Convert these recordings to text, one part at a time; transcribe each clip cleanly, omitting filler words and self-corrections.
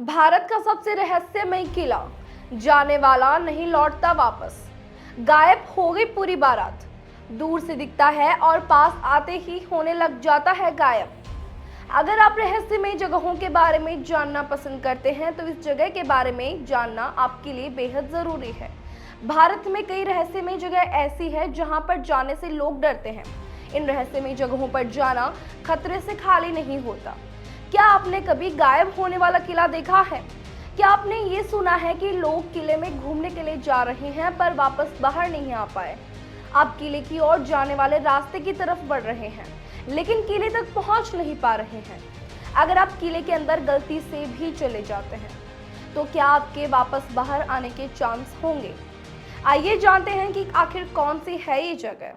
भारत का सबसे रहस्यमय किला, जाने वाला नहीं लौटता वापस। गायब हो गई पूरी बारात, दूर से दिखता है और पास आते ही होने लग जाता है गायब। अगर आप रहस्यमय जगहों के बारे में जानना पसंद करते हैं तो इस जगह के बारे में जानना आपके लिए बेहद जरूरी है। भारत में कई रहस्यमय जगह ऐसी है जहां पर जाने से लोग डरते हैं। इन रहस्यमय जगहों पर जाना खतरे से खाली नहीं होता। क्या आपने कभी गायब होने वाला किला देखा है? क्या आपने ये सुना है कि लोग किले में घूमने के लिए जा रहे हैं पर वापस बाहर नहीं आ पाए? आप किले की ओर जाने वाले रास्ते की तरफ बढ़ रहे हैं लेकिन किले तक पहुंच नहीं पा रहे हैं। अगर आप किले के अंदर गलती से भी चले जाते हैं तो क्या आपके वापस बाहर आने के चांस होंगे? आइए जानते हैं कि आखिर कौन सी है ये जगह।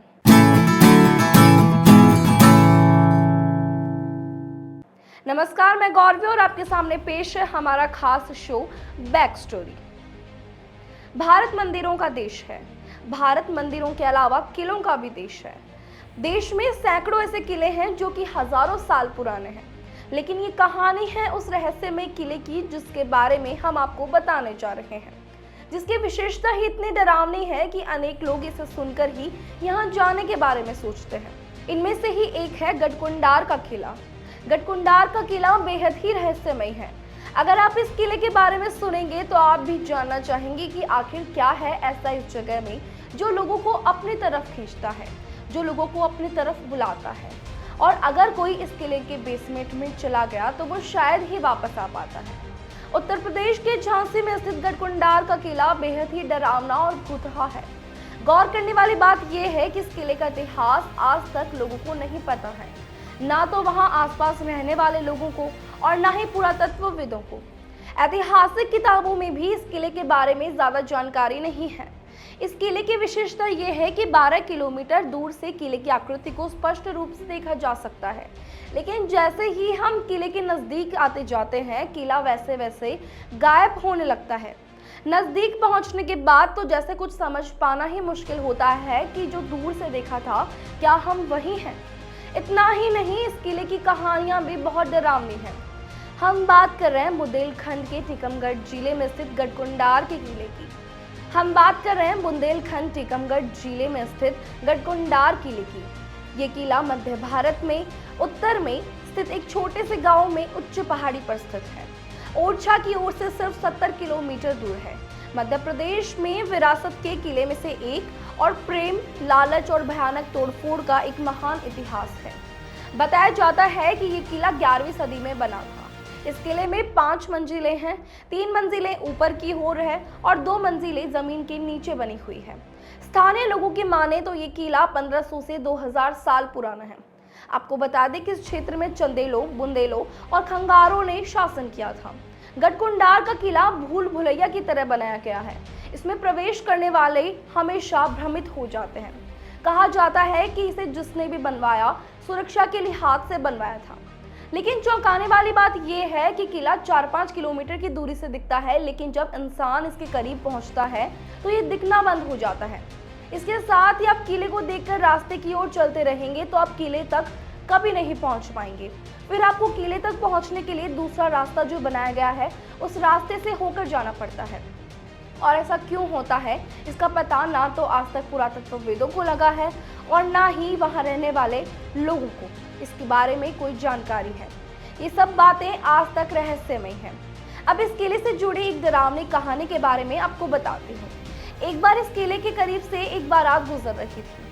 नमस्कार, मैं गौरवी और आपके सामने पेश है हमारा खास शो बैक स्टोरी। भारत मंदिरों का देश है। भारत मंदिरों के अलावा किलों का भी देश है। देश में सैकड़ों ऐसे किले हैं जो कि हजारों साल पुराने हैं, लेकिन ये कहानी है उस रहस्यमय किले की जिसके बारे में हम आपको बताने जा रहे हैं, जिसकी विशेषता ही इतनी डरावनी है कि अनेक लोग इसे सुनकर ही यहाँ जाने के बारे में सोचते हैं। इनमें से ही एक है गढ़कुंडार का किला। गढ़कुंडार का किला बेहद ही रहस्यमय है। अगर आप इस किले के बारे में सुनेंगे तो आप भी जानना चाहेंगे कि आखिर क्या है ऐसा इस जगह में जो लोगों को अपनी तरफ खींचता है, जो लोगों को अपनी तरफ बुलाता है। और अगर कोई इस किले के बेसमेंट में चला गया तो वो शायद ही वापस आ पाता है। उत्तर प्रदेश के झांसी में स्थित गढ़कुंडार का किला बेहद ही डरावना और भूतहा है। गौर करने वाली बात यह है कि इस किले का इतिहास आज तक लोगों को नहीं पता है, ना तो वहां आसपास रहने वाले लोगों को और ना ही पुरातत्वविदों को। ऐतिहासिक किताबों में भी इस किले के बारे में ज्यादा जानकारी नहीं है। इस किले की विशेषता यह है कि 12 किलोमीटर दूर से किले की आकृति को स्पष्ट रूप से देखा जा सकता है, लेकिन जैसे ही हम किले के नजदीक आते जाते हैं किला वैसे वैसे गायब होने लगता है। नजदीक पहुंचने के बाद तो जैसे कुछ समझ पाना ही मुश्किल होता है कि जो दूर से देखा था क्या हम वही हैं। इतना ही नहीं, इस किले की कहानियां भी बहुत डरावनी हैं। हम बात कर रहे हैं बुंदेलखंड के टीकमगढ़ जिले में स्थित गढ़कुंडार के किले की। हम बात कर रहे हैं बुंदेलखंड टीकमगढ़ जिले में स्थित गढ़कुंडार किले की। ये किला मध्य भारत में उत्तर में स्थित एक छोटे से गांव में उच्च पहाड़ी पर स्थित है। ओरछा की ओर से सिर्फ 70 किलोमीटर दूर है। मध्य प्रदेश में विरासत के किले में से एक और प्रेम, लालच और भयानक तोड़फोड़ का एक महान इतिहास है। बताया जाता है कि ये किला 11वीं सदी में बना था। इस किले में 5 मंजिलें हैं। 3 मंजिलें ऊपर की ओर है और 2 मंजिलें जमीन के नीचे बनी हुई है। स्थानीय लोगों की माने तो ये किला 1500 से 2000 साल पुराना है। आपको बता दें कि इस क्षेत्र में चंदेलों, बुंदेलों और खंगारों ने शासन किया था। गढ़कुंडार का किला भूल भुलैया की तरह बनाया गया है। इसमें प्रवेश करने वाले हमेशा भ्रमित हो जाते हैं। कहा जाता है कि इसे जिसने भी बनवाया सुरक्षा के लिहाज से बनवाया था। लेकिन चौंकाने वाली बात यह है कि किला 4-5 किलोमीटर की दूरी से दिखता है, लेकिन जब इंसान इसके करीब पहुंचता है तो ये दिखना बंद हो जाता है। इसके साथ ही आप किले को देखकर रास्ते की ओर चलते रहेंगे तो आप किले तक कभी नहीं पहुंच पाएंगे। फिर आपको किले तक पहुंचने के लिए दूसरा रास्ता जो बनाया गया है उस रास्ते से होकर जाना पड़ता है। और ऐसा क्यों होता है इसका पता ना तो आज तक पुरातत्वविदों को लगा है और ना ही वहां रहने वाले लोगों को इसके बारे में कोई जानकारी है। ये सब बातें आज तक रहस्यमय हैं। अब इस किले से जुड़ी एक डरावनी कहानी के बारे में आपको बताती हूँ। एक बार इस किले के करीब से एक बारात गुजर रही थी।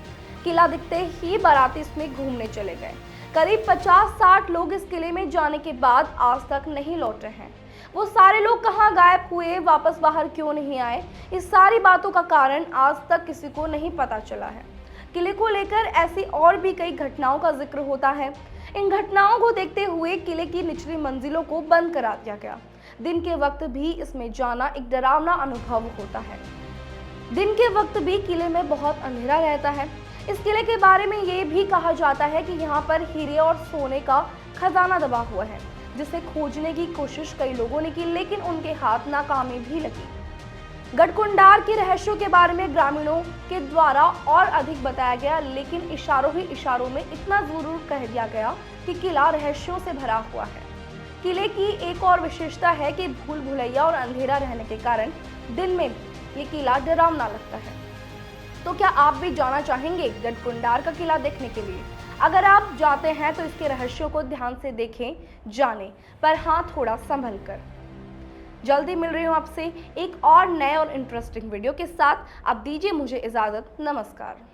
किला दिखते ही बाराती इसमें घूमने चले गए। करीब 50-60 लोग इस किले में जाने के बाद आज तक नहीं लौटे हैं। वो सारे लोग कहाँ गायब हुए, वापस बाहर क्यों नहीं आए, इस सारी बातों का कारण आज तक किसी को नहीं पता चला है। किले को लेकर ऐसी और भी कई घटनाओं का जिक्र होता है। इन घटनाओं को देखते हुए किले की निचली मंजिलों को बंद करा दिया गया। दिन के वक्त भी इसमें जाना एक डरावना अनुभव होता है। दिन के वक्त भी किले में बहुत अंधेरा रहता है। इस किले के बारे में ये भी कहा जाता है कि यहाँ पर हीरे और सोने का खजाना दबा हुआ है, जिसे खोजने की कोशिश कई लोगों ने की, लेकिन उनके हाथ नाकामी भी लगी। गढ़कुंडार के रहस्यों के बारे में ग्रामीणों के द्वारा और अधिक बताया गया, लेकिन इशारों ही इशारों में इतना जरूर कह दिया गया कि किला रहस्यों से भरा हुआ है। किले की एक और विशेषता है कि भूल भुलैया और अंधेरा रहने के कारण दिन में ये किला डरावना लगता है। तो क्या आप भी जाना चाहेंगे गढ़कुंडार का किला देखने के लिए? अगर आप जाते हैं तो इसके रहस्यों को ध्यान से देखें, जानें, पर हाँ, थोड़ा संभल कर। जल्दी मिल रही हूँ आपसे एक और नए और इंटरेस्टिंग वीडियो के साथ। आप दीजिए मुझे इजाजत। नमस्कार।